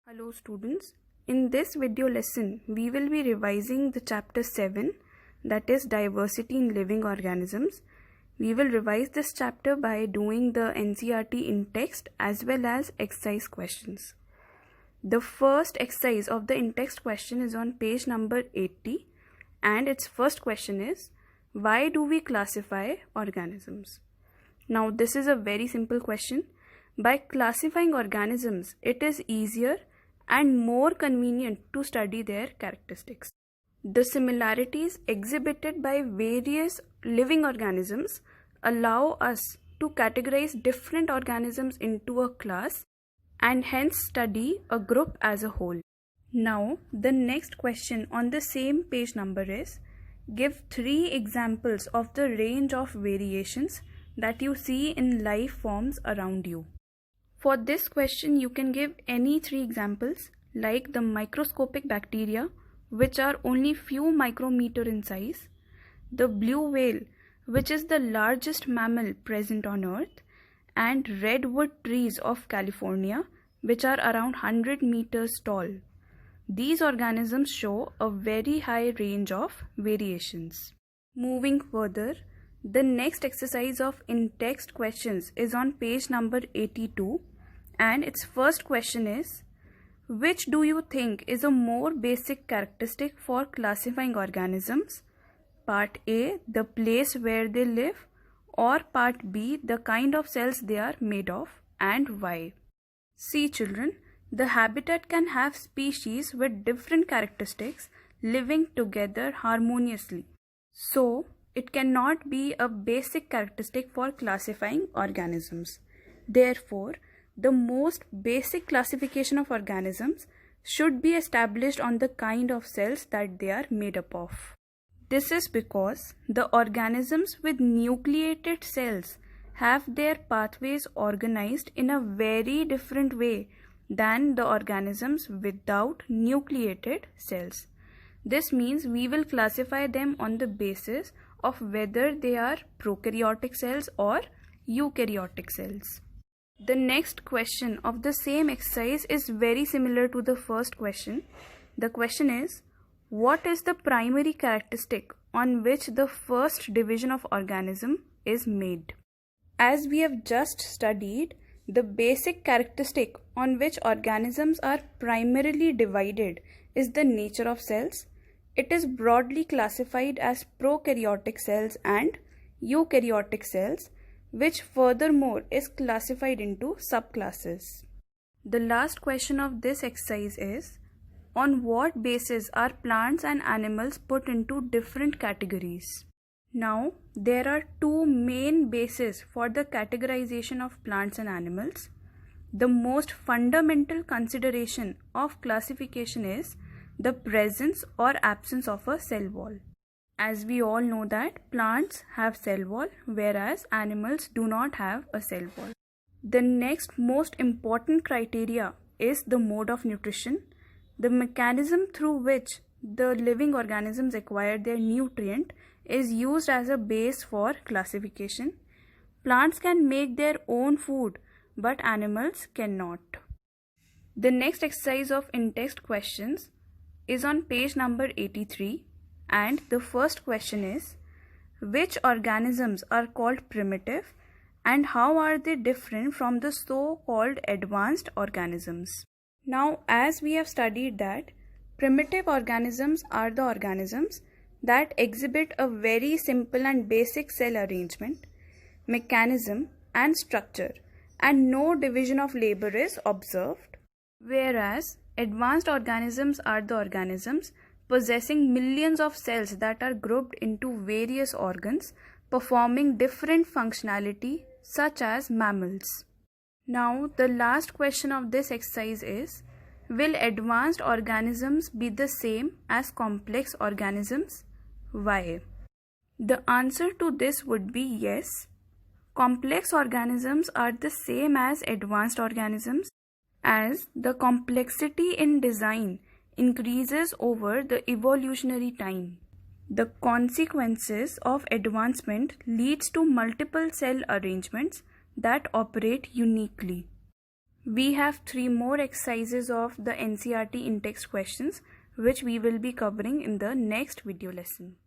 Hello students, in this video lesson we will be revising the chapter 7, that is diversity in living organisms. We will revise this chapter by doing the NCERT in text as well as exercise questions. The first exercise of the in-text question is on page number 80 and its first question is, why do we classify organisms? Now this is a very simple question. By classifying organisms, it is easier and more convenient to study their characteristics. The similarities exhibited by various living organisms allow us to categorize different organisms into a class and hence study a group as a whole. Now, the next question on the same page number is, give 3 examples of the range of variations that you see in life forms around you. For this question, you can give any 3 examples like the microscopic bacteria, which are only few micrometer in size, the blue whale, which is the largest mammal present on Earth, and redwood trees of California, which are around 100 meters tall. These organisms show a very high range of variations. Moving further, the next exercise of in-text questions is on page number 82 and its first question is, which do you think is a more basic characteristic for classifying organisms? Part A, the place where they live, or Part B, the kind of cells they are made of, and why? See children, the habitat can have species with different characteristics living together harmoniously. So, it cannot be a basic characteristic for classifying organisms. Therefore, the most basic classification of organisms should be established on the kind of cells that they are made up of. This is because the organisms with nucleated cells have their pathways organized in a very different way than the organisms without nucleated cells. This means we will classify them on the basis of whether they are prokaryotic cells or eukaryotic cells. The next question of the same exercise is very similar to the first question. The question is, what is the primary characteristic on which the first division of organism is made? As we have just studied, the basic characteristic on which organisms are primarily divided is the nature of cells. It is broadly classified as prokaryotic cells and eukaryotic cells, which furthermore is classified into subclasses. The last question of this exercise is, on what basis are plants and animals put into different categories? Now, there are 2 main bases for the categorization of plants and animals. The most fundamental consideration of classification is the presence or absence of a cell wall. As we all know that plants have cell wall, whereas animals do not have a cell wall. The next most important criteria is the mode of nutrition, the mechanism through which the living organisms acquire their nutrient is used as a base for classification. Plants can make their own food, but animals cannot. The next exercise of in-text questions is on page number 83 and the first question is, which organisms are called primitive and how are they different from the so-called advanced organisms? Now, as we have studied that primitive organisms are the organisms that exhibit a very simple and basic cell arrangement, mechanism and structure, and no division of labor is observed, whereas advanced organisms are the organisms possessing millions of cells that are grouped into various organs performing different functionality such as mammals. Now, the last question of this exercise is, will advanced organisms be the same as complex organisms? Why? The answer to this would be yes. Complex organisms are the same as advanced organisms, as the complexity in design increases over the evolutionary time. The consequences of advancement leads to multiple cell arrangements that operate uniquely. We have 3 more exercises of the NCERT in-text questions which we will be covering in the next video lesson.